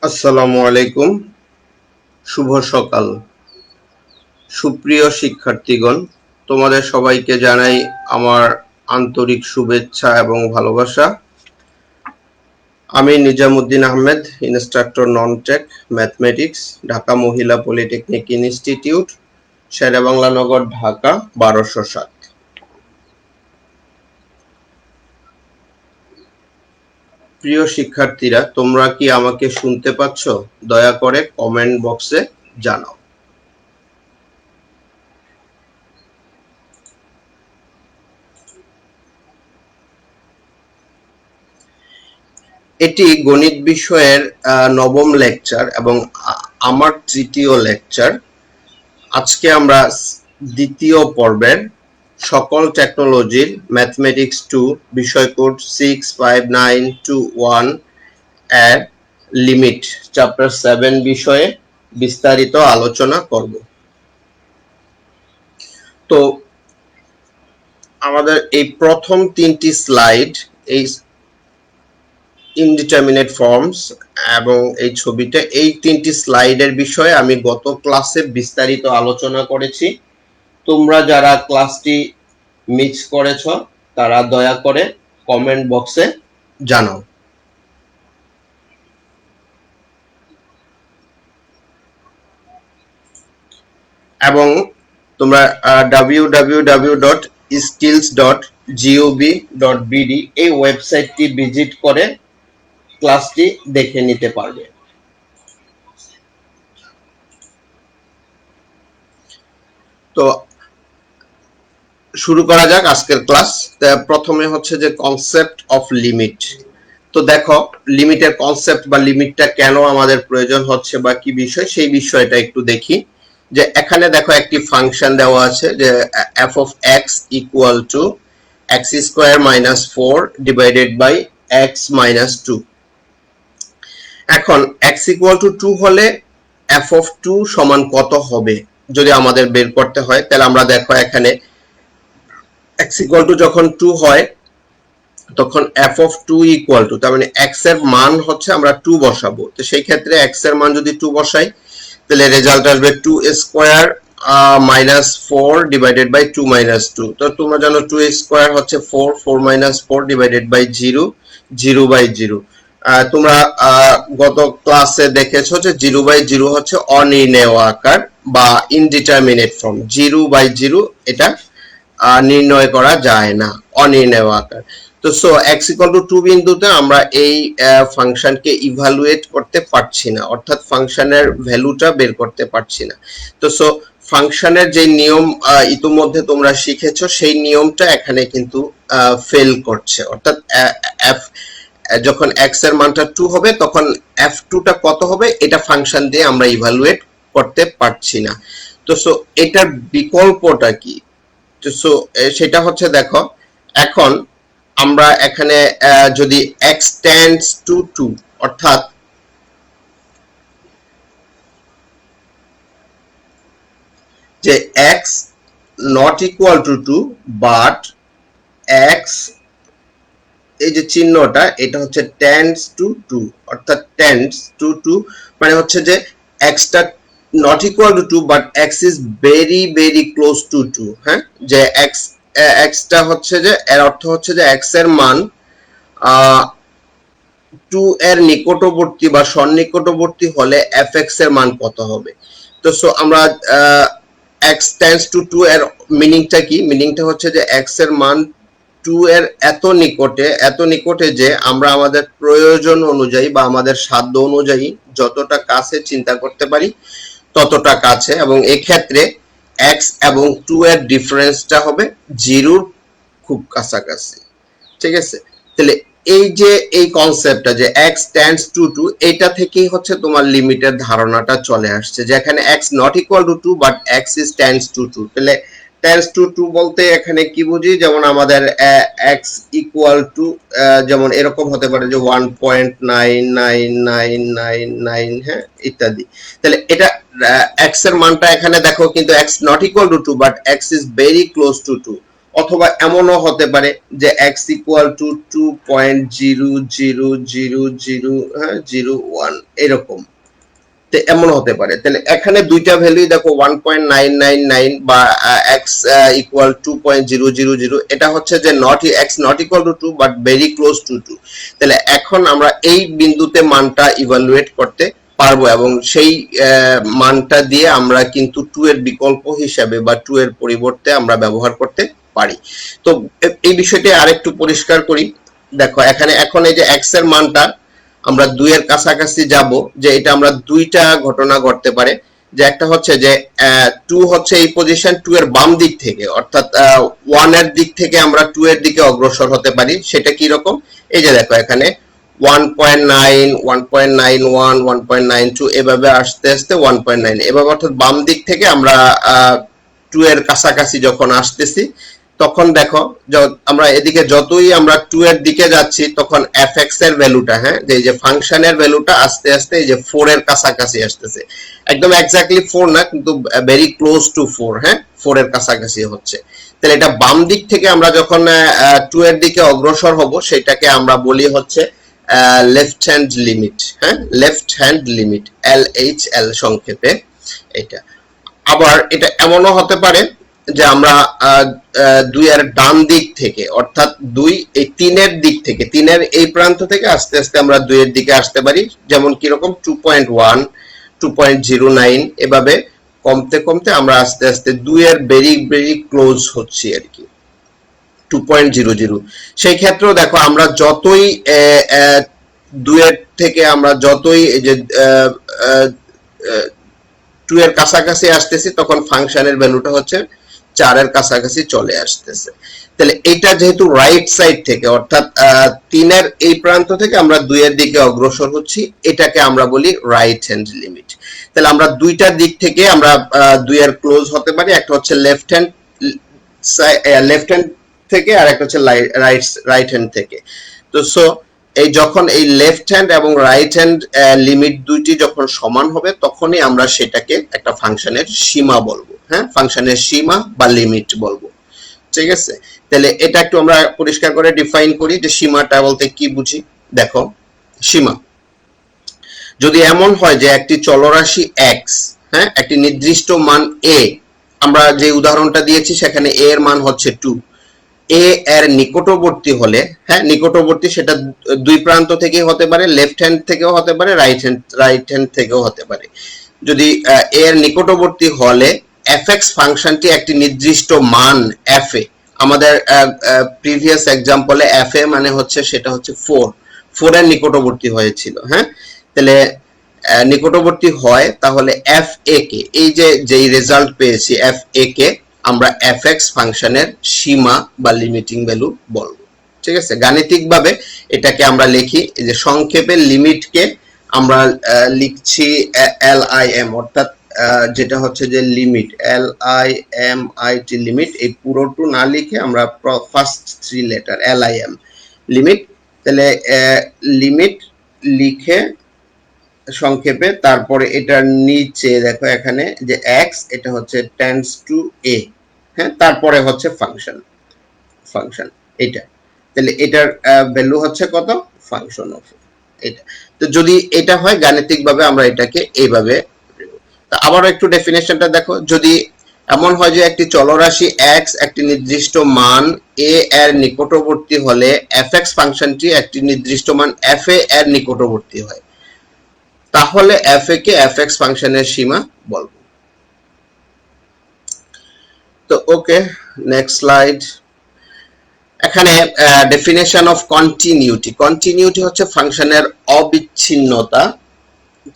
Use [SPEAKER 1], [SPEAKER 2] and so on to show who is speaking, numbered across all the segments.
[SPEAKER 1] আসসালামু আলাইকুম। শুভ সকাল। সুপ্রিয় শিক্ষার্থীগণ, তোমাদের সবাইকে জানাই আমার আন্তরিক শুভেচ্ছা এবং ভালোবাসা। আমি Nizamuddin Ahmed, instructor non tech mathematics, Dhaka মহিলা পলিটেকনিক ইনস্টিটিউট, শেরেবাংলা নগর, ঢাকা ১২০৭। প্রিয় শিক্ষার্থীরা, তোমরা কি আমাকে শুনতে পাচ্ছ? দয়া করে কমেন্ট বক্সে জানাও। এটি গণিত বিষয়ের নবম লেকচার এবং আমার তৃতীয় লেকচার। আজকে আমরা দ্বিতীয় পর্বের সকল টেকনোলজির ম্যাথমেটিক্স 2 বিষয় কোড 65921 এর লিমিট চ্যাপ্টার 7 বিষয়ে বিস্তারিত আলোচনা করব। তো আমাদের এই প্রথম তিনটি স্লাইড, এই ইনডিটারমিনেট ফর্মস এবং এই ছবিটা, এই তিনটি স্লাইডের বিষয়ে আমি গত ক্লাসে বিস্তারিত আলোচনা করেছি। তোমরা যারা ক্লাসটি মিস করেছ তারা দয়া করে কমেন্ট বক্সে জানাও। এবং তোমরা www.skills.gov.bd এই ওয়েবসাইটটি ভিজিট করে ক্লাসটি দেখে নিতে পারবে। তো শুরু করা যাক আজকের ক্লাস। প্রথমে হচ্ছে যে কনসেপ্ট অফ লিমিট। তো দেখো, লিমিটের কনসেপ্ট বা লিমিটটা কেন আমাদের প্রয়োজন হচ্ছে বা কি বিষয়, সেই বিষয়টা একটু দেখি। যে এখানে দেখো একটি ফাংশন দেওয়া আছে যে f of x equal to x square minus 4 divided by x minus 2। এখন x equal to 2 হলে f of 2 সমান কত হবে যদি আমাদের বের করতে হয়, তাহলে আমরা দেখো এখানে x equal to যখন 2 হয় তখন f of 2 equal to, তার মানে x এর মান হচ্ছে আমরা 2 বসাবো। তো সেই ক্ষেত্রে x এর মান যদি 2 বসাই তাহলে রেজাল্ট আসবে 2 square minus 4 divided by 2 minus 2। তো তোমরা জানো 2 স্কয়ার হচ্ছে 4, 4 minus 4 divided by 0, 0 by 0। তোমরা গত ক্লাসে দেখেছো যে 0 by 0 হচ্ছে অনির্ণেয় আকার বা ইনডিটারমিনেট ফর্ম। 0 by 0 এটা নির্ণয় করা যায় না, অনির্ণেয় আকার। তো সো x equal to 2 বিন্দুতে আমরা এই ফাংশনকে ইভালুয়েট করতে পারছি না, অর্থাৎ ফাংশনের ভ্যালুটা বের করতে পারছি না। তো সো ফাংশনের যে নিয়ম ইতিমধ্যে তোমরা শিখেছো সেই নিয়মটা এখানে কিন্তু ফেল করছে, অর্থাৎ যখন x এর মানটা 2 হবে তখন f2 টা কত হবে এটা ফাংশন দিয়ে আমরা ইভালুয়েট করতে পারছি না। তো সো এটার বিকল্পটা কি? তো সো সেটা হচ্ছে, দেখো এখন আমরা এখানে যদি x tends to 2, অর্থাৎ যে x not equal to 2 but x, এই যে চিহ্নটা এটা হচ্ছে tends to 2, অর্থাৎ tends to 2 মানে হচ্ছে যে x টা not equal to 2 but x is very very close to 2। হ্যাঁ, যে x টা হচ্ছে যে এর অর্থ হচ্ছে যে x এর মান 2 এর নিকটবর্তী বা সন্নিকটবর্তী হলে fx এর মান কত হবে। তো সো আমরা x tends to 2 এর মিনিংটা কি? মিনিংটা হচ্ছে যে x এর মান 2 এর এত নিকটে যে আমরা আমাদের প্রয়োজন অনুযায়ী বা আমাদের সাধ্য অনুযায়ী যতটা কাছে চিন্তা করতে পারি ততটা কাছে, এবং এই ক্ষেত্রে x এবং 2 এর ডিফারেন্সটা হবে 0 এর খুব কাছাকাছি। ঠিক আছে, তাহলে এই যে এই কনসেপ্টটা যে x tends to 2, এটা থেকেই হচ্ছে তোমার লিমিটের ধারণাটা চলে আসছে, যে এখানে x not equal to 2 but x is tends to 2। তাহলে tends to 2 বলতে এখানে কি বুঝি? যেমন আমাদের x equal to যেমন এরকম হতে পারে যে 1.99999, হ্যাঁ, ইত্যাদি। তাহলে এটা x এর মানটা এখানে দেখো কিন্তু x not equal to 2 but x is very close to 2, অথবা এমনও হতে পারে যে x ইকুয়াল টু 2.000001 এরকম, এমন হতে পারে। তাহলে এখানে দুইটা ভ্যালুই দেখো 1.999 বা x ইকুয়াল 2.000, এটা হচ্ছে যে x not equal to 2 but very close two 2। তাহলে এখন আমরা এই বিন্দুতে মানটা ইভালুয়েট করতে পারবো এবং সেই মানটা দিয়ে আমরা কিন্তু 2 এর বিকল্প হিসাবে বা 2 এর পরিবর্তে আমরা ব্যবহার করতে পারি। তো এই বিষয়টি আরেকটু পরিষ্কার করি। দেখো এখানে এখন এই যে x এর মানটা আমরা 2 এর কাছাকাছি যাব, যে এটা আমরা দুইটা ঘটনা ঘটতে পারে। যে একটা হচ্ছে যে 2 হচ্ছে এই পজিশন 2 এর বাম দিক থেকে, অর্থাৎ 1 এর দিক থেকে আমরা 2 এর দিকে অগ্রসর হতে পারি। সেটা কি রকম? এই যে দেখো এখানে 1.9, 1.91, 1.92 এভাবে আস্তে আস্তে 1.9 এভাবে, অর্থাৎ বাম দিক থেকে আমরা 2 এর কাছাকাছি যখন আসতেছি তখন দেখো আমরা এদিকে যতই আমরা 2 এর দিকে যাচ্ছি তখন fx এর ভ্যালুটা, হ্যাঁ, যে এই যে ফাংশনের ভ্যালুটা আস্তে আস্তে এই যে 4 এর কাছাকাছি আসতেছে। একদম এক্স্যাক্টলি 4 না, কিন্তু ভেরি ক্লোজ টু 4, হ্যাঁ, 4 এর কাছাকাছি হচ্ছে। তাহলে এটা বাম দিক থেকে আমরা যখন 2 এর দিকে অগ্রসর হব সেটাকে আমরা বলি হচ্ছে লেফট হ্যান্ড লিমিট, হ্যাঁ, লেফট হ্যান্ড লিমিট, LHL সংক্ষেপে এটা। আবার এটা এমনও হতে পারে যে আমরা 2 এর ডান দিক থেকে, অর্থাৎ 2 এই 3 এর দিক থেকে, 3 এর এই প্রান্ত থেকে আস্তে আস্তে আমরা 2 এর দিকে আসতে পারি। যেমন কি রকম 2.1, 2.09 এভাবে কমতে কমতে আমরা আস্তে আস্তে 2 এর ভেরি ভেরি ক্লোজ হচ্ছি আর কি, 2.00। সেই ক্ষেত্রেও দেখো আমরা যতই 2 এর থেকে আমরা যতই এই যে 2 এর কাছাকাছি আসতেছি তখন ফাংশনের ভ্যালুটা হচ্ছে 4 এর কাছাকাছি চলে আসতেছে। তাহলে এটা যেহেতু রাইট সাইড থেকে, অর্থাৎ 3 এর এই প্রান্ত থেকে আমরা 2 এর দিকে অগ্রসর হচ্ছি, এটাকে আমরা বলি রাইট হ্যান্ড লিমিট। তাহলে আমরা দুইটা দিক থেকে আমরা 2 এর ক্লোজ হতে পারি। একটা হচ্ছে লেফট হ্যান্ড থেকে আর একটা হচ্ছে রাইট হ্যান্ড থেকে। তো সো এই যখন এই লেফট হ্যান্ড এবং রাইট হ্যান্ড লিমিট দুইটি যখন সমান হবে তখনই আমরা সেটাকে একটা ফাংশনের সীমা বলবো, হ্যাঁ, ফাংশনের সীমা বা লিমিট বলবো। ঠিক আছে, তাহলে এটা একটু আমরা পরিষ্কার করে ডিফাইন করি যে সীমাটা বলতে কি বুঝি। দেখো সীমা যদি এমন হয় যে একটি চলরাশি x, হ্যাঁ, একটি নির্দিষ্ট মান a, আমরা যে উদাহরণটা দিয়েছি সেখানে a এর মান হচ্ছে 2, a এর নিকটবর্তী হলে, হ্যাঁ, নিকটবর্তী সেটা দুই প্রান্ত থেকে হতে পারে, লেফট হ্যান্ড থেকেও হতে পারে, রাইট হ্যান্ড থেকেও হতে পারে। যদি a এর নিকটবর্তী হলে fx ফাংশনটি একটি নির্দিষ্ট মান f এ, আমাদের প্রিভিয়াস এক্সাম্পলে f এ মানে হচ্ছে সেটা হচ্ছে 4 এর নিকটবর্তী হয়েছিল, হ্যাঁ। তাহলে নিকটবর্তী হয় তাহলে f a কে, এই যে যেই রেজাল্ট পেয়েছি f a কে আমরা fx ফাংশনের সীমা বা লিমিটিং ভ্যালু বলবো। ঠিক আছে, গাণিতিকভাবে এটাকে আমরা লিখি এই যে সংক্ষেপে লিমিটকে আমরা লিখছি LIM, অর্থাৎ যেটা হচ্ছে যে লিমিট, LIMIT লিমিট। এই পুরোটু না লিখে আমরা ফার্স্ট 3 লেটার LIM লিমিট। তাহলে লিমিট লিখে সংক্ষেপে, তারপরে এটার নিচে দেখো এখানে যে x, এটা হচ্ছে টেন্ডস টু a, হ্যাঁ, তারপরে হচ্ছে ফাংশন এটা। তাহলে এটার ভ্যালু হচ্ছে কত? ফাংশন অফ এটা। তো যদি এটা হয় গাণিতিকভাবে আমরা এটাকে এইভাবে। আবার একটু ডেফিনেশনটা দেখো, যদি এমন হয় যে একটি চলরাশি x একটি নির্দিষ্ট মান a এর নিকটবর্তী হলে fx ফাংশনটি একটি নির্দিষ্ট মান f a এর নিকটবর্তী হয়, তাহলে f a কে fx ফাংশনের সীমা বলবো। তো ওকে, নেক্সট স্লাইড। এখানে ডেফিনেশন অফ কন্টিনিউটি হচ্ছে ফাংশনের অবিচ্ছিন্নতা।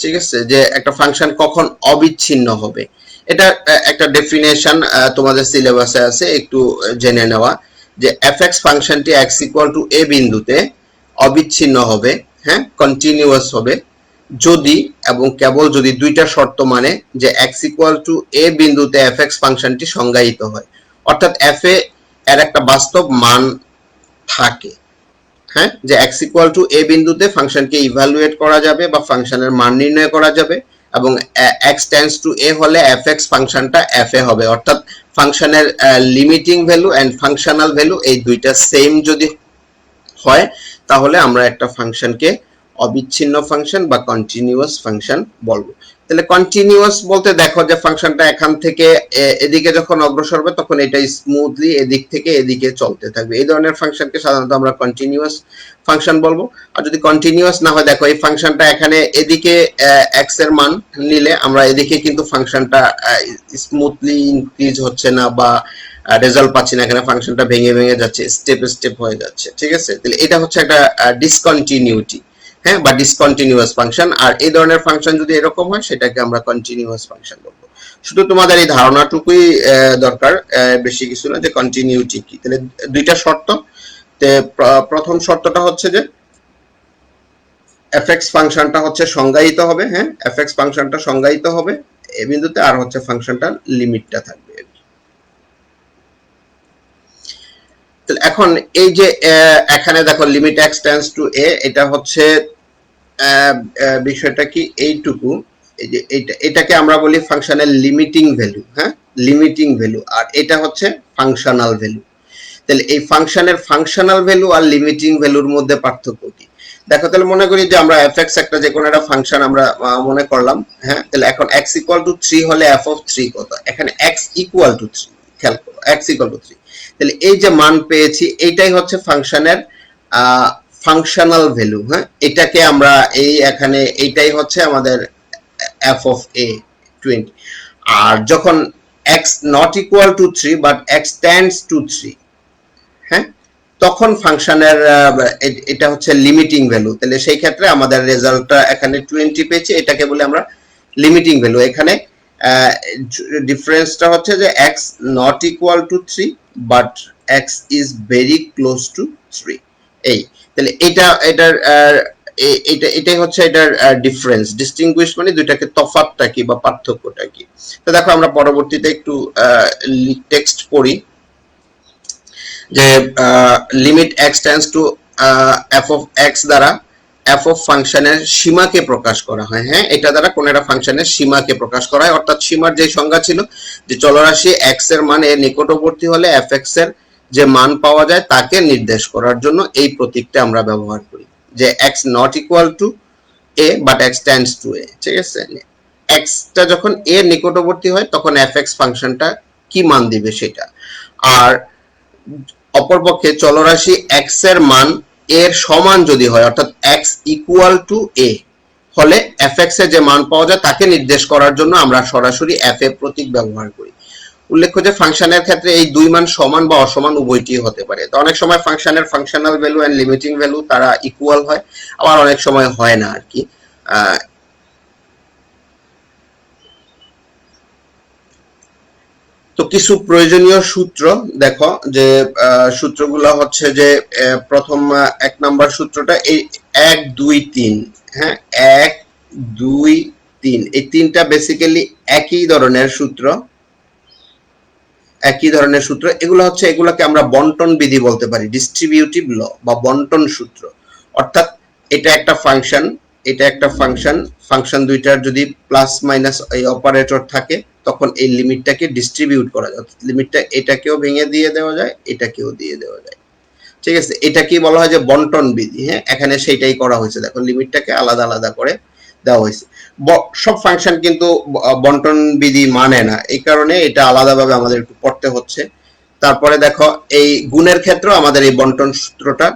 [SPEAKER 1] ঠিক আছে, যে একটা ফাংশন কখন অবিচ্ছিন্ন হবে, এটা একটা ডেফিনেশন তোমাদের সিলেবাসে আছে, একটু জেনে নেওয়া। যে fx ফাংশনটি x ইকুয়াল টু a বিন্দুতে অবিচ্ছিন্ন হবে, হ্যাঁ, কন্টিনিউয়াস হবে যদি এবং কেবল যদি দুইটা শর্ত মানে যে x ইকুয়াল টু a বিন্দুতে fx ফাংশনটি সংজ্ঞায়িত হয়, অর্থাৎ f a এর একটা বাস্তব মান থাকে, হ্যাঁ, যে x ইকুয়াল টু a বিন্দুতে ফাংশনকে ইভালুয়েট করা যাবে বা ফাংশনের মান নির্ণয় করা যাবে এবং x টেন্ডস টু a হলে fx ফাংশনটা fa হবে, অর্থাৎ ফাংশনের limiting value and functional value এই দুইটা সেম যদি হয় তাহলে আমরা একটা ফাংশনকে অবিচ্ছিন্ন ফাংশন বা কন্টিনিউয়াস ফাংশন বলবো। তাহলে কন্টিনিউয়াস বলতে দেখো যে ফাংশনটা এখান থেকে এদিকে যখন অগ্রসর হবে তখন এটা স্মুথলি এদিক থেকে এদিকে চলতে থাকবে, এই ধরনের ফাংশনকে সাধারণত আমরা কন্টিনিউয়াস ফাংশন বলবো। আর যদি কন্টিনিউয়াস না হয়, দেখো এই ফাংশনটা এখানে এদিকে x এর মান নিলে আমরা এদিকে কিন্তু ফাংশনটা স্মুথলি ইনক্রিজ হচ্ছে না বা রেজাল্ট পাচ্ছি না, এখানে ফাংশনটা ভেঙে ভেঙে যাচ্ছে, স্টেপ স্টেপ হয়ে যাচ্ছে, ঠিক আছে। তাহলে এটা হচ্ছে একটা ডিসকন্টিনিউটি, হ্যাঁ, বা ডিসকন্টিনিউয়াস ফাংশন। আর এই ধরনের ফাংশন যদি এরকম হয় সেটাকে আমরা কন্টিনিউয়াস ফাংশন বলবো। শুধু তোমাদের এই ধারণাটুকুই দরকার, বেশি কিছু না, যে কন্টিনিউটি কি। তাহলে দুইটা শর্ত, প্রথম শর্তটা হচ্ছে যে fx ফাংশনটা হচ্ছে সংজ্ঞায়িত হবে, হ্যাঁ, fx ফাংশনটা সংজ্ঞায়িত হবে এই বিন্দুতে, আর হচ্ছে ফাংশনটার লিমিটটা থাকবে। এখন এই যে এখানে দেখো limit x tends to a, এটা হচ্ছে বিষয়টা কি এইটুকু, এই যে এটাকে আমরা বলি ফাংশনের লিমিটিং ভ্যালু, হ্যাঁ, লিমিটিং ভ্যালু, আর এটা হচ্ছে ফাংশনাল ভ্যালু। তাহলে এই ফাংশনের ফাংশনাল ভ্যালু আর লিমিটিং ভ্যালুর মধ্যে পার্থক্য কি? দেখো, তাহলে মনে করি যে আমরা fx একটা যে কোনো একটা ফাংশন আমরা মনে করলাম, হ্যাঁ, তাহলে এখন x ইকুয়াল টু 3 হলে f অফ 3 কত? এখানে x ইকুয়াল টু 3, খেয়াল করো, x ইকুয়াল টু 3। তাহলে এই যে মান পেয়েছি এইটাই হচ্ছে ফাংশনের ফাংশনাল ভ্যালু, হ্যাঁ, এটাকে আমরা এই এখানে এইটাই হচ্ছে আমাদের f অফ a 20। আর যখন x not equal to 3 but x tends two 3, হ্যাঁ, তখন ফাংশনের এটা হচ্ছে লিমিটিং ভ্যালু। তাহলে সেই ক্ষেত্রে আমাদের রেজাল্টটা এখানে 20 পেয়েছি, এটাকে বলে আমরা লিমিটিং ভ্যালু। এখানে ডিফারেন্সটা হচ্ছে যে x not equal to 3 but x is very close two 3, এই। তাহলে এটাই হচ্ছে এটার ডিফারেন্স, ডিস্টিংগুইশ মানে দুইটাকে তফাৎটা কি বা পার্থক্যটা কি। তো দেখো আমরা পরবর্তীতে একটু টেক্সট পড়ি যে limit x tends two f of x দ্বারা f অফ ফাংশনের সীমাকে প্রকাশ করা হয়, হ্যাঁ, এটা দ্বারা কোন একটা ফাংশনের সীমাকে প্রকাশ করা হয়। অর্থাৎ সীমার যে সংজ্ঞা ছিল যে চলরাশি x এর মান এর নিকটবর্তী হলে fx এর যে মান পাওয়া যায় তাকে নির্দেশ করার জন্য এই প্রতীকটা আমরা ব্যবহার করি, যে x not equal to a but x tends to a, ঠিক আছে। x টা যখন a এর নিকটবর্তী হয় তখন fx ফাংশনটা কি মান দিবে সেটা। আর অপরপক্ষে চলরাশি x এর মান এর সমান যদি হয়, অর্থাৎ x ইকুয়াল টু a হলে fx এর যে মান পাওয়া যায় তাকে নির্দেশ করার জন্য আমরা সরাসরি fa প্রতীক ব্যবহার করি। উল্লেখ্য যে ফাংশনের ক্ষেত্রে এই দুই মান সমান বা অসমান উভয়টি হতে পারে। তো অনেক সময় ফাংশনের functional value and limiting value তারা ইকুয়াল হয়, আবার অনেক সময় হয় না আর কি। তো কিছু প্রয়োজনীয় সূত্র দেখো, যে সূত্রগুলো হচ্ছে যে প্রথম 1 নাম্বার সূত্রটা এই 1 2 3, হ্যাঁ, 1 2 3, এই তিনটা বেসিক্যালি একই ধরনের সূত্র, এগুলো হচ্ছে, এগুলোকে আমরা বন্টন বিধি বলতে পারি, ডিস্ট্রিবিউটিভ ল বা বন্টন সূত্র। অর্থাৎ এটা একটা ফাংশন, এটা একটা ফাংশন দুইটার যদি প্লাস মাইনাস এই অপারেটর থাকে তখন এই লিমিটটাকে ডিস্ট্রিবিউট করা যায়, লিমিটটা এটাকেও ভেঙে দিয়ে দেওয়া যায়, এটাকেও দিয়ে দেওয়া যায়, ঠিক আছে। এটা কি বলা হয় যে বন্টন বিধি, হ্যাঁ, এখানে সেইটাই করা হয়েছে। দেখো লিমিটটাকে আলাদা আলাদা করে দেওয়া হয়েছে। সব ফাংশন কিন্তু বন্টন বিধি মানে না, এই কারণে এটা আলাদাভাবে আমাদের একটু পড়তে হচ্ছে। তারপরে দেখো এই গুণের ক্ষেত্রেও আমাদের এই বন্টন সূত্রটা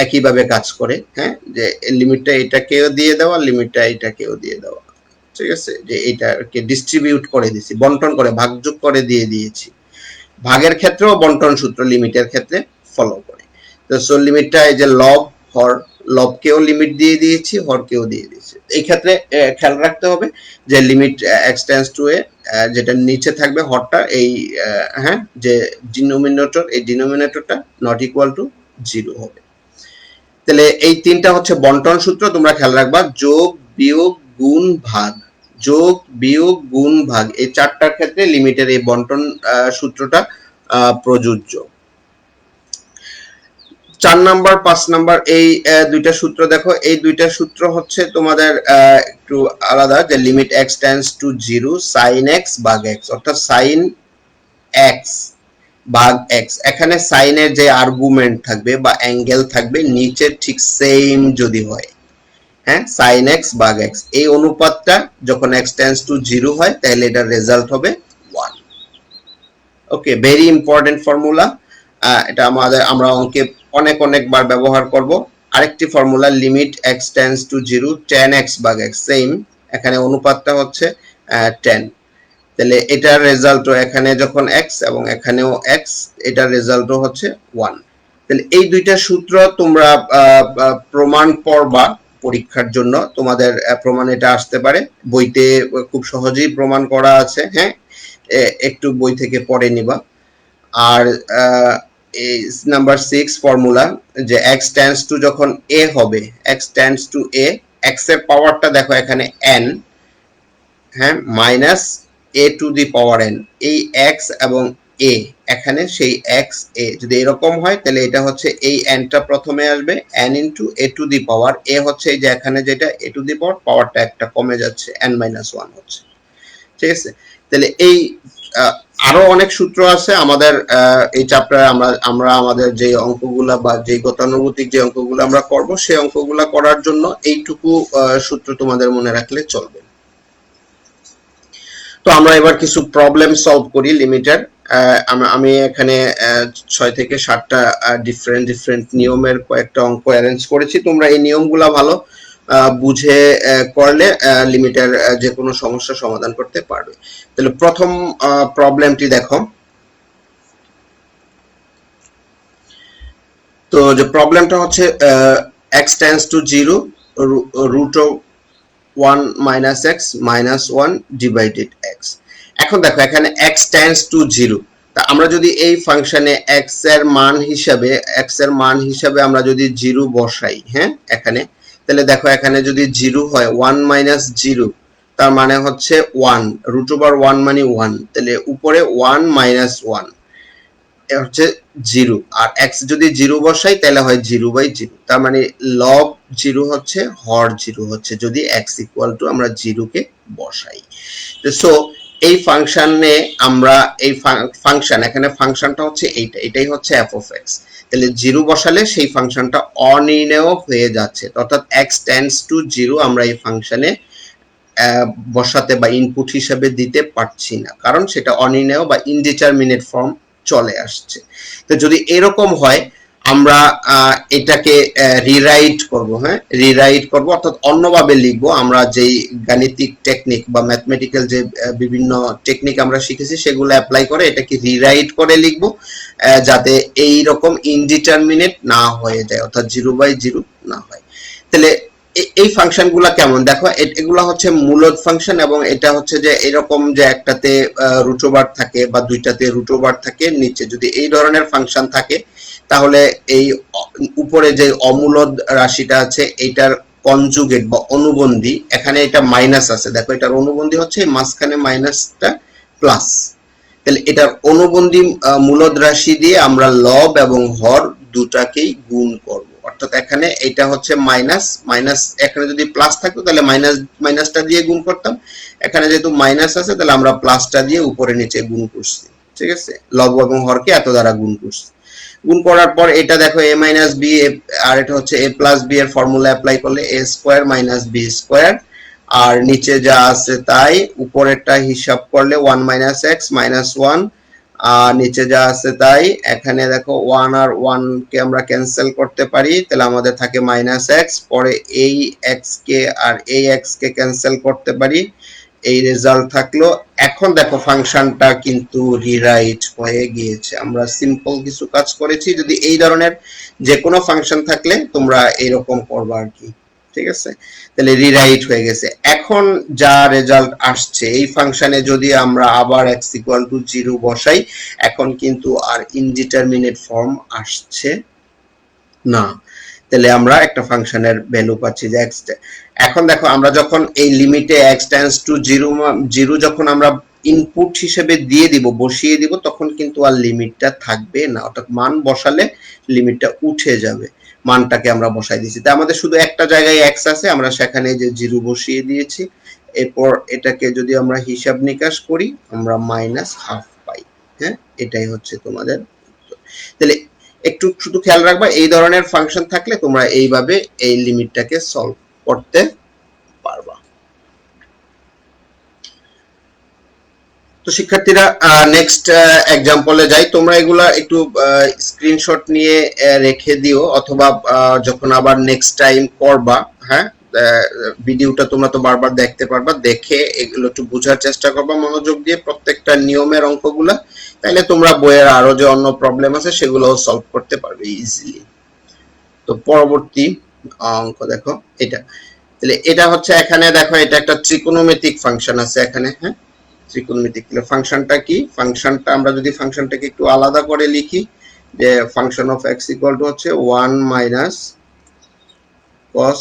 [SPEAKER 1] একইভাবে কাজ করে, হ্যাঁ, যে লিমিটটা এটাকেও দিয়ে দেওয়া, লিমিটটা এটাকেও দিয়ে দেওয়া, ঠিক আছে, যে এটাকে ডিস্ট্রিবিউট করে দিয়েছি, বন্টন করে ভাগযোগ করে দিয়ে দিয়েছি। ভাগের ক্ষেত্রেও বন্টন সূত্র লিমিটের ক্ষেত্রে ফলো করে। তো সো লিমিটটা এই যে লব হর, লবকেও লিমিট দিয়ে দিয়েছি, হরকেও দিয়ে দিয়েছি। এই ক্ষেত্রে খেয়াল রাখতে হবে যে limit x tends to a, যেটা নিচে থাকবে হরটা, এই হ্যাঁ, যে ডিনোমিনেটর, এই ডিনোমিনেটরটা নট ইকুয়াল টু 0 হবে। তাহলে এই তিনটা হচ্ছে বন্টন সূত্র, তোমরা খেয়াল রাখবা। যোগ বিয়োগ গুণ ভাগ, যোগ বিয়োগ গুণ ভাগ, এই চারটার ক্ষেত্রে লিমিটের এই বন্টন সূত্রটা প্রযোজ্য। 4 নাম্বার 5 নাম্বার এই দুইটা সূত্র দেখো, এই দুইটা সূত্র হচ্ছে তোমাদের একটু আলাদা, যে limit x tends to 0 sin x ভাগ x, অর্থাৎ sin x ভাগ x, এখানে sin এর যে আর্গুমেন্ট থাকবে বা অ্যাঙ্গেল থাকবে নিচে ঠিক সেম যদি হয়, হ্যাঁ, sin x ভাগ x, এই অনুপাতটা যখন x টেন্ডস টু 0 হয় তাহলে এটার রেজাল্ট হবে 1। ওকে, ভেরি ইম্পর্টেন্ট ফর্মুলা, এটা আমরা অঙ্কে অনেকবার ব্যবহার করব। আরেকটি formula, limit x tends to 0 tan x ভাগ x, সেম, এখানে অনুপাতটা হচ্ছে 10, তাহলে এটার রেজাল্টও এখানে যখন x এবং এখানেও x, এটার রেজাল্টও হচ্ছে 1। তাহলে এই দুইটা সূত্র তোমরা প্রমাণ পড়বা পরীক্ষার জন্য, তোমাদের প্রমাণ এটা আসতে পারে, বইতে খুব সহজেই প্রমাণ করা আছে, হ্যাঁ, একটু বই থেকে পড়ে নিবা। আর নাম্বার 6 ফর্মুলা, যে x টেন্ডস টু যখন a হবে, x tends to a, x এর পাওয়ারটা দেখো এখানে n, হ্যাঁ, minus a to the power n, এই x এবং a, এখানে সেই x a যদি এরকম হয় তাহলে এটা হচ্ছে এই n টা প্রথমে আসবে, n into a to the power a হচ্ছে এই যে এখানে যেটা a টু দি পাওয়ার, পাওয়ারটা একটা কমে যাচ্ছে, n মাইনাস 1 হচ্ছে, ঠিক আছে। তাহলে এই আরো অনেক সূত্র আছে আমাদের এই চ্যাপ্টারে, আমরা আমাদের যে অঙ্কগুলা বা যে গতানুগতিক যে অঙ্কগুলো আমরা করব, সেই অঙ্কগুলা করার জন্য এইটুকু সূত্র তোমাদের মনে রাখলে চলবে। তো আমরা এবার কিছু প্রবলেম সলভ করি লিমিটের। আমি এখানে 6 থেকে 7টা ডিফারেন্ট নিয়মের কয়েকটা অঙ্ক অ্যারেঞ্জ করেছি, তোমরা এই নিয়মগুলা ভালো বুঝে করলে লিমিটের যে কোনো সমস্যা সমাধান করতে পারবে। তাহলে প্রথম প্রবলেমটি দেখো, তো যে প্রবলেমটা হচ্ছে x tends to 0 root of 1 minus x minus 1 divided x। এখন দেখো এখানে x টেন্ডস টু 0, তা আমরা যদি এই ফাংশনে x এর মান হিসাবে আমরা যদি 0 বসাই, হ্যাঁ, এখানে, তাহলে দেখো এখানে যদি 0 হয় 1 মাইনাস 0, তার মানে হচ্ছে 1, রুট ওভার 1 মানে 1, তাহলে উপরে 1 মাইনাস 1 হচ্ছে 0, আর x যদি 0 বসাই তাহলে হয় 0/0, তার মানে লব 0 হচ্ছে, হর 0 হচ্ছে যদি x ইকুয়াল টু আমরা 0 কে বসাই। সো এই ফাংশনে আমরা এই ফাংশন, এখানে ফাংশনটা হচ্ছে এটাই হচ্ছে f of x, তাহলে 0 বসালে সেই ফাংশনটা অনির্ণেয় হয়ে যাচ্ছে, অর্থাৎ x টেন্ডস টু 0 আমরা এই ফাংশনে বসাতে বা ইনপুট হিসেবে দিতে পারছি না, কারণ সেটা অনির্ণেয় বা ইনডিটারমিনেট ফর্ম চলে আসছে। তো যদি এরকম হয় আমরা এটাকে রিরাইট করব, হ্যাঁ, রিরাইট করব, অর্থাৎ অন্যভাবে লিখবো। আমরা যেই গাণিতিক টেকনিক বা ম্যাথমেটিক্যাল যে বিভিন্ন টেকনিক আমরা শিখেছি সেগুলো অ্যাপ্লাই করে এটাকে রিরাইট করে লিখবো, যাতে এই রকম ইনডিটারমিনেট না হয়ে যায়, অর্থাৎ 0/0 না হয়। তাহলে এই ফাংশনগুলো কেমন দেখো, এগুলা হচ্ছে মূলদ ফাংশন, এবং এটা হচ্ছে যে এরকম যে একটাতে রুট ওভার থাকে বা দুইটাতে রুট ওভার থাকে, নিচে যদি এই ধরনের ফাংশন থাকে তাহলে এই উপরে যে অমূলদ রাশিটা আছে এটার কনজুগেট বা অনুবন্ধী, এখানে এটা মাইনাস আছে, দেখো এটার অনুবন্ধী হচ্ছে মাঝখানে মাইনাসটা প্লাস, তাহলে এটার অনুবন্ধী মূলদ রাশি দিয়ে আমরা লব এবং হর দুটাকেই গুণ করব, অর্থাৎ এখানে এটা হচ্ছে মাইনাস, এখানে যদি প্লাস থাকতো তাহলে মাইনাসটা দিয়ে গুণ করতাম, এখানে যেহেতু মাইনাস আছে তাহলে আমরা প্লাসটা দিয়ে উপরে নিচে গুণ করছি, ঠিক আছে, লব এবং হরকে এত দ্বারা গুণ করছি। গুণ করার পর এটা দেখো a মাইনাস b, আর এটা হচ্ছে a প্লাস b এর ফর্মুলা অ্যাপ্লাই করলে a square minus b square, আর নিচে যা আছে তাই, উপরেরটা হিসাব করলে 1 মাইনাস x মাইনাস 1, আর নিচে যা আছে তাই, এখানে দেখো 1 আর 1 কে আমরা ক্যান্সেল করতে পারি, তাহলে আমাদের থাকে মাইনাস x, পরে এই x কে আর এই x কে ক্যান্সেল করতে পারি, এই রেজাল্ট থাকলো। এখন দেখো ফাংশনটা কিন্তু রিরাইট হয়ে গিয়েছে, আমরা সিম্পল কিছু কাজ করেছি। যদি এই ধরনের যে কোনো ফাংশন থাকলে তোমরা এরকম করবা আর কি, ঠিক আছে, তাহলে রিরাইট হয়ে গেছে। এখন যা রেজাল্ট আসছে এই ফাংশনে যদি আমরা আবার x ইকুয়াল টু 0 বসাই, এখন কিন্তু আর ইনডিটারমিনেট ফর্ম আসছে না, তাহলে আমরা একটা ফাংশনের ভ্যালু পাচ্ছি যে x। এখন দেখো আমরা যখন এই লিমিটে x টেন্ডস টু 0 যখন আমরা ইনপুট হিসেবে দিয়ে দিব, বসিয়ে দিব, তখন কিন্তু আর লিমিটটা থাকবে না, অর্থাৎ মান বসালে লিমিটটা উঠে যাবে। মানটাকে আমরা বসাই দিয়েছি, তাই আমাদের শুধু একটা জায়গায় এক্স আছে, আমরা সেখানে যে 0 বসিয়ে দিয়েছি। এরপর এটাকে যদি আমরা হিসাব নিকাশ করি, আমরা -½ পাই। হ্যাঁ, এটাই হচ্ছে তোমাদের। তাহলে একটু শুধু খেয়াল রাখবা, এই ধরনের ফাংশন থাকলে তোমরা এইভাবে এই লিমিটটাকে সলভ করতে পারবা। তো শিক্ষার্থীরা নেক্সট এক্সাম্পলে যাই। তোমরা এগুলা একটু স্ক্রিনশট নিয়ে রেখে দিও, অথবা যখন আবার নেক্সট টাইম করবা, হ্যাঁ, ভিডিওটা তোমরা তো বারবার দেখতে পারবা, দেখে এগুলো একটু বোঝার চেষ্টা করবা মনোযোগ দিয়ে প্রত্যেকটা নিয়মের অঙ্কগুলা, তাহলে তোমরা বইয়ের আরো যে অন্য প্রবলেম আছে সেগুলোও সলভ করতে পারবে ইজিলি। তো পরবর্তী অঙ্ক দেখো এটা। তাহলে এটা হচ্ছে, এখানে দেখো এটা একটা ত্রিকোণমিতিক ফাংশন আছে এখানে। হ্যাঁ, ত্রিকোণমিতিক ফাংশনটা কি? ফাংশনটা আমরা যদি ফাংশনটাকে একটু আলাদা করে লিখি, যে function of x equal to হচ্ছে 1 মাইনাস cos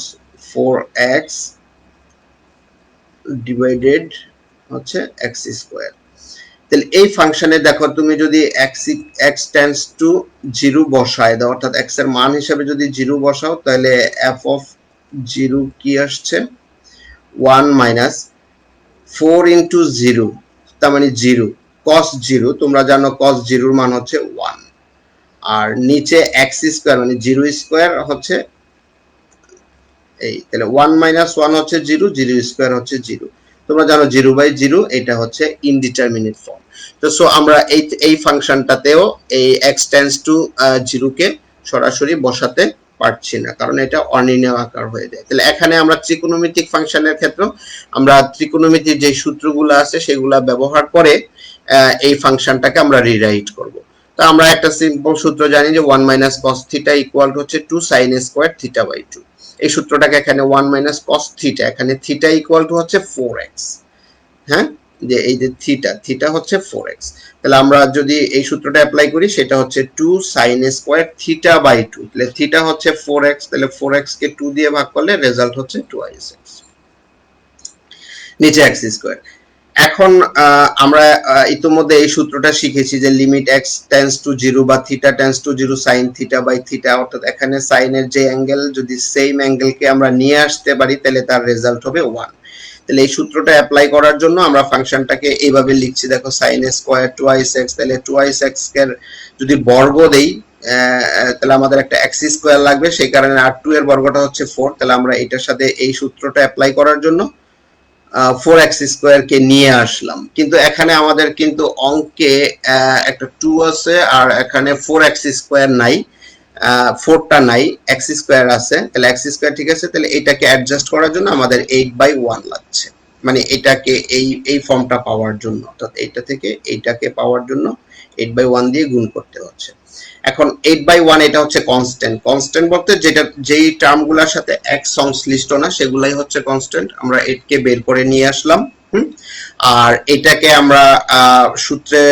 [SPEAKER 1] 4x ডিভাইডেড হচ্ছে x স্কয়ার। তাহলে এই ফাংশনে দেখো, তুমি যদি x টেন্ডস টু 0 বসায় দাও, অর্থাৎ x এর মান হিসেবে যদি 0 বসাও, তাহলে f অফ 0 কি আসছে? 1 মাইনাস 4 ইন্টু 0, তার মানে 0, cos 0, তোমরা জানো cos 0 এর মান হচ্ছে 1, আর নিচে x স্কয়ার মানে 0 স্কয়ার হচ্ছে এই, তাহলে 1 মাইনাস 1 হচ্ছে 0, 0 স্কয়ার হচ্ছে 0। তোমরা জানো 0/0 এটা হচ্ছে ইনডিটারমিনেট ফর্ম। তো সো আমরা এই ফাংশনটাতেও এই x টেন্ডস টু 0 কে সরাসরি বসাতে পারছি না, কারণ এটা অনির্ণয় আকার হয়ে যায়। তাহলে এখানে আমরা ত্রিকোণমিতিক ফাংশনের ক্ষেত্রে আমরা ত্রিকোণমিতির যে সূত্রগুলো আছে সেগুলো ব্যবহার করে এই ফাংশনটাকে আমরা রিরাইট করব। তো আমরা একটা সিম্পল সূত্র জানি যে 1 minus cos theta equal to হচ্ছে 2 sin স্কয়ার থিটা/2। এই সূত্রটাকে এখানে 1 মাইনাস cos থিটা, এখানে থিটা ইকুয়াল টু হচ্ছে 4x। হ্যাঁ, যে এই যে থিটা হচ্ছে 4x, তাহলে আমরা যদি এই সূত্রটা অ্যাপ্লাই করি, সেটা হচ্ছে 2 sin স্কয়ার থিটা/2। তাহলে থিটা হচ্ছে 4x, তাহলে 4x কে 2 দিয়ে ভাগ করলে রেজাল্ট হচ্ছে 2x, নিচে x স্কয়ার। এখন আমরা ইতিমধ্যে এই সূত্রটা শিখেছি যে লিমিট x টেন্ডস টু 0 বা থিটা টেন্ডস টু 0 sin থিটা/থিটা, অর্থাৎ এখানে sin এর যে অ্যাঙ্গেল যদি সেম অ্যাঙ্গেলকে আমরা নিয়ে আসতে পারি, তাহলে তার রেজাল্ট হবে 1। তাহলে এই সূত্রটা অ্যাপ্লাই করার জন্য আমরা ফাংশনটাকে এইভাবে লিখছি, দেখো sin স্কয়ার 2x, তাহলে 2x এর যদি বর্গ দেই, তাহলে আমাদের একটা x স্কয়ার লাগবে, সেই কারণে r2 এর বর্গটা হচ্ছে 4। তাহলে আমরা এটার সাথে এই সূত্রটা অ্যাপ্লাই করার জন্য 4x স্কয়ার কে নিয়ে আসলাম, কিন্তু এখানে আমাদের কিন্তু অঙ্কে একটা 2 আছে, আর এখানে 4x স্কয়ার নাই, 4টা নাই, x স্কয়ার আছে। তাহলে x স্কয়ার ঠিক আছে, তাহলে এটাকে অ্যাডজাস্ট করার জন্য আমাদের 8/1 লাগছে, মানে এটাকে এই ফর্মটা পাওয়ার জন্য, অর্থাৎ এইটা থেকে এইটাকে পাওয়ার জন্য 8/1 দিয়ে গুণ করতে হচ্ছে। এখন 8/1 এটা হচ্ছে কনস্ট্যান্ট। কনস্ট্যান্ট বলতে যেই টার্মগুলোর সাথে x সংশ্লিষ্ট না সেগুলাই হচ্ছে কনস্ট্যান্ট। আমরা 8 কে বের করে নিয়ে আসলাম, আর এটাকে আমরা সূত্রে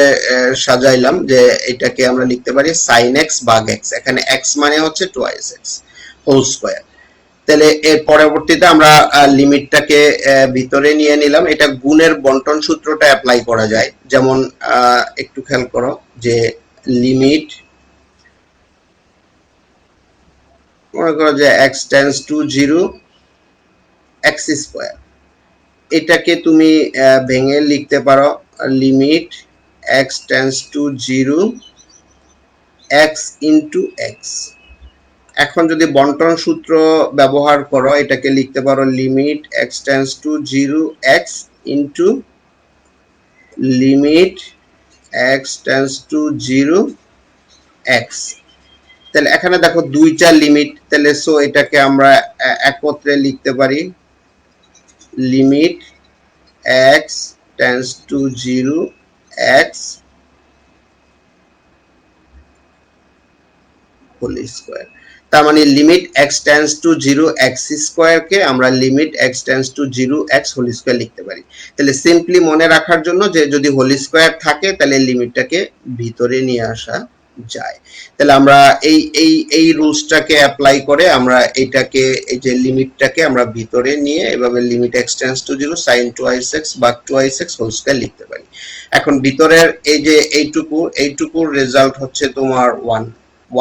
[SPEAKER 1] সাজাইলাম, যে এটাকে আমরা লিখতে পারি sin x ভাগ x। এখানে x মানে হচ্ছে 2x হোল স্কয়ার। তাহলে এর পরবর্তীতে আমরা লিমিটটাকে ভিতরে নিয়ে নিলাম। এটা গুণের বন্টন সূত্রটা অ্যাপ্লাই করা যায়, যেমন একটু খেয়াল করো যে লিমিট, মনে করো যে x tends to 0 x square, এটাকে তুমি ভেঙে লিখতে পারো limit x tends to 0 x into x। এখন যদি বন্টন সূত্র ব্যবহার করো, এটাকে লিখতে পারো limit x tends to 0 x into limit x tends to 0 x। তাহলে এখানে দেখো দুইটা লিমিট, তাহলে সো এটাকে আমরা একত্রে লিখতে পারি limit x tends to 0 x whole square. তার মানে limit x tends to 0 x square কে আমরা limit x tends to 0 x whole square লিখতে পারি। তাহলে সিম্পলি মনে রাখার জন্য যে যদি হোল স্কয়ার থাকে তাহলে লিমিটটাকে ভিতরে নিয়ে আসা যায়। তাহলে আমরা এই এই এই রুলসটাকে অ্যাপ্লাই করে আমরা এটাকে এই যে লিমিটটাকে আমরা ভিতরে নিয়ে এভাবে limit x tends to 0 sin 2x ভাগ 2x হোল স্কয়ার লিখতে পারি। এখন ভিতরের এই যে এইটুকুর রেজাল্ট হচ্ছে তোমার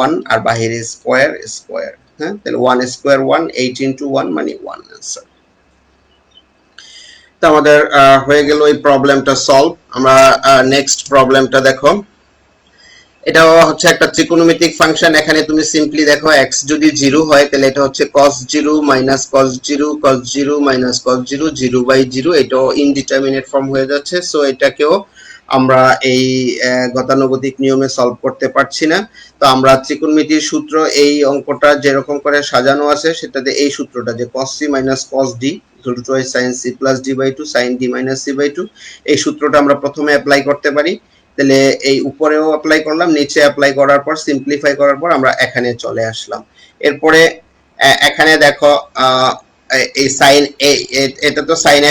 [SPEAKER 1] 1 আর বাইরে স্কয়ার স্কয়ার, হ্যাঁ, তাহলে 1 স্কয়ার 1, 8 into 1 মানে 1 आंसर। তো আমাদের হয়ে গেল এই প্রবলেমটা সলভ। আমরা নেক্সট প্রবলেমটা দেখো। এটা হচ্ছে একটা ত্রিকোণমিতিক ফাংশন। এখানে তুমি সিম্পলি দেখো x যদি 0 হয় তাহলে এটা হচ্ছে cos 0 minus cos 0 cos 0 minus cos 0 0/0, এটাও ইনডিটারমিনেট ফর্ম হয়ে যাচ্ছে। সো এটাকেও আমরা এই গতানুগতিক নিয়মে সলভ করতে পারছি না। তো আমরা ত্রিকোণমিতির সূত্র এই অঙ্কটা যেরকম করে সাজানো আছে সেটাতে এই সূত্রটা যে cos c minus cos d equal to sin c plus d/2 sin d minus c/2, এই সূত্রটা আমরা প্রথমে অ্যাপ্লাই করতে পারি। তাহলে এই উপরেও অ্যাপ্লাই করলাম, নিচে অ্যাপ্লাই করার পর সিম্পলিফাই করার পর আমরা এখানে চলে আসলাম। এরপরে এখানে দেখো এই sin এটা তো sin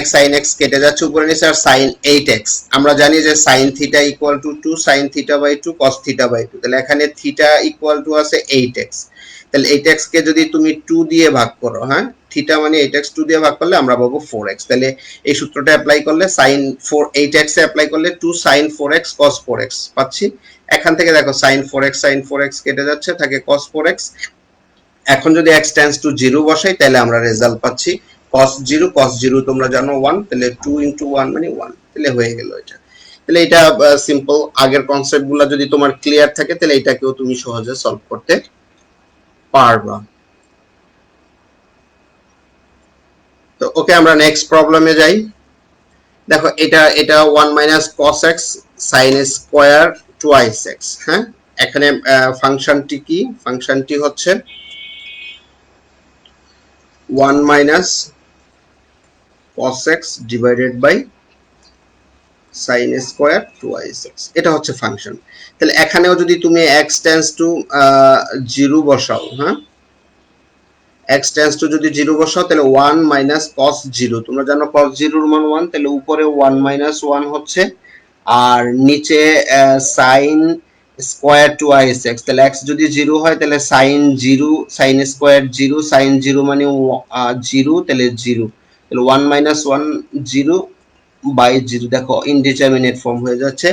[SPEAKER 1] x কেটে যাচ্ছে উপরে নিচে, আর sin 8x আমরা জানি যে sin theta equal to 2 sin θ/2 cos θ/2, তাহলে এখানে থিটা ইকুয়াল টু আছে 8x। তাহলে 8x কে যদি তুমি 2 দিয়ে ভাগ করো, হ্যাঁ, থিটা মানে 8x 2 দিয়ে ভাগ করলে আমরা পাবো 4x। তাহলে এই সূত্রটা অ্যাপ্লাই করলে sin 8x এ অ্যাপ্লাই করলে 2 sin 4x cos 4x পাচ্ছি। এখান থেকে দেখো sin 4x কেটে যাচ্ছে, থাকে cos 4x। এখন যদি x টেন্ডস টু 0 বসাই তাহলে আমরা রেজাল্ট পাচ্ছি cos 0 তোমরা জানো 1, তাহলে 2 into 1 মানে 1, তাহলে হয়ে গেল এটা। তাহলে এটা সিম্পল। আগের কনসেপ্টগুলো যদি তোমার ক্লিয়ার থাকে তাহলে এটাকেও তুমি সহজে সলভ করতে পারবা। তো ওকে, আমরা নেক্সট প্রবলেমে যাই। দেখো এটা 1 minus cos x sin square twice x, হ্যাঁ, এখানে ফাংশনটি কি? ফাংশনটি হচ্ছে 1 minus cos x divided by sin square twice x, এটা হচ্ছে ফাংশন। তাহলে এখানেও যদি তুমি x টেন্ডস টু 0 বসাও, হ্যাঁ, x টেন্ডস টু যদি 0 বসাও তাহলে 1 minus cos 0, তোমরা জানো cos 0 এর মান 1, তাহলে উপরে 1 minus 1 হচ্ছে, আর নিচে sin স্কয়ার twice x, তাহলে x যদি 0 হয় তাহলে sin 0 sin স্কয়ার 0 sin 0 মানে 0, তাহলে 0, তাহলে 1 minus 1 0/0, দেখো ইনডিটারমিনেট ফর্ম হয়ে যাচ্ছে।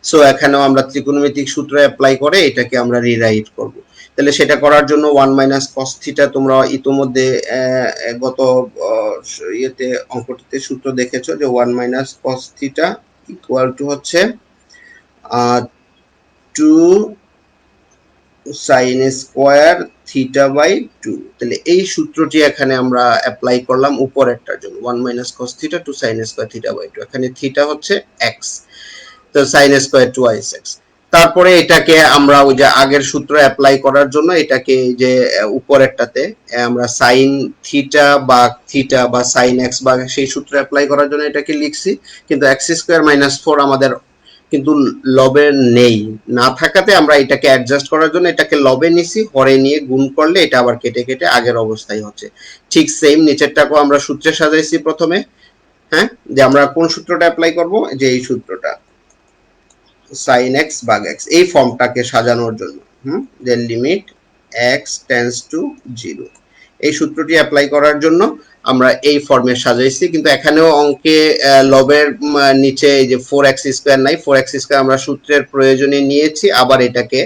[SPEAKER 1] সো এখানেও আমরা ত্রিকোণমিতিক সূত্র অ্যাপ্লাই করে এটাকে আমরা রিরাইট করব। তাহলে সেটা করার জন্য 1 minus cos থিটা তোমরা ইতোমধ্যে গত ইয়েতে অঙ্কটিতে সূত্র দেখেছো যে 1 minus cos theta equal to হচ্ছে 2 sin স্কয়ার θ/2। তাহলে এই সূত্রটি এখানে আমরা অ্যাপ্লাই করলাম উপরেরটার জন্য 1 minus cos theta 2 sin square θ/2, এখানে থিটা হচ্ছে x, তো sin স্কয়ার twice x। তারপরে এটাকে আমরা ওই যে আগের সূত্র অ্যাপ্লাই করার জন্য এটাকে যে উপরেরটাতে আমরা sin থিটা বা sin x বা সেই সূত্র অ্যাপ্লাই করার জন্য এটাকে লিখছি, কিন্তু x স্কয়ার - 4 আমাদের কিন্তু লবে নেই, না থাকাতে আমরা এটাকে অ্যাডজাস্ট করার জন্য এটাকে লবে নিছি, হরে নিয়ে গুণ করলে এটা আবার কেটে কেটে আগের অবস্থায় হচ্ছে। ঠিক সেম নিচেরটাকেও আমরা সূত্রে সাজাইছি প্রথমে, হ্যাঁ, যে আমরা কোন সূত্রটা অ্যাপ্লাই করব, যে এই সূত্রটা sin x ভাগ x, এই ফর্মটাকে সাজানোর জন্য, যে লিমিট x টেন্ডস টু 0, এই সূত্রটি অ্যাপ্লাই করার জন্য আমরা এই ফর্মে সাজাইছি। কিন্তু এখানেও অঙ্কে লবের নিচে এই যে 4x স্কয়ার নাই, 4x স্কয়ার আমরা সূত্রের প্রয়োজনে নিয়েছি, আবার এটাকে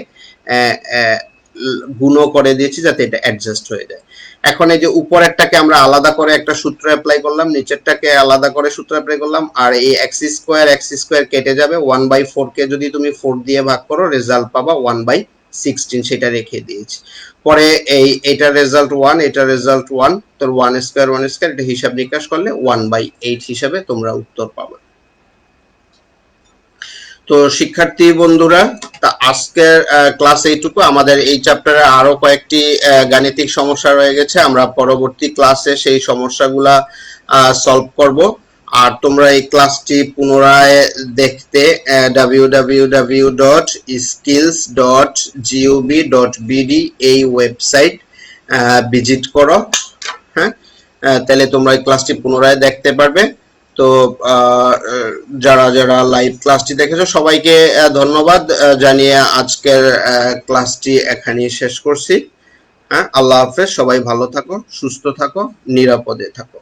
[SPEAKER 1] গুণও করে দিয়েছি যাতে এটা অ্যাডজাস্ট হয়ে যায়। এখন এই যে উপরেরটাকে আমরা আলাদা করে একটা সূত্র অ্যাপ্লাই করলাম, নিচেরটাকে আলাদা করে সূত্র অ্যাপ্লাই করলাম, আর এই x স্কয়ার কেটে যাবে, 1/4 কে যদি তুমি 4 দিয়ে ভাগ করো রেজাল্ট পাবা 1/16, সেটা রেখে দিয়েছি। পরে এটা রেজাল্ট 1, এটা রেজাল্ট 1, তো 1 স্কয়ার এটা হিসাব নিকাশ করলে 1/8 হিসাবে তোমরা উত্তর পাবে। তো শিক্ষার্থী বন্ধুরা, আজকের ক্লাস এইটুকু। আমাদের এই চ্যাপ্টারে আরো কয়েকটি গাণিতিক সমস্যা রয়ে গেছে, আমরা পরবর্তী ক্লাসে সেই সমস্যাগুলা সলভ করব। আর তোমরা এই ক্লাসটি পুনরায় দেখতে www.skills.gov.bd এই ওয়েবসাইট ভিজিট করো, হ্যাঁ, তাহলে তোমরা এই ক্লাসটি পুনরায় দেখতে পারবে। তো তো যারা যারা লাইভ ক্লাসটি দেখেছো সবাইকে ধন্যবাদ জানিয়ে আজকের ক্লাসটি এখানেই শেষ করছি। হ্যাঁ, আল্লাহ হাফেজ, সবাই ভালো থাকো, সুস্থ থাকো, নিরাপদে থাকো।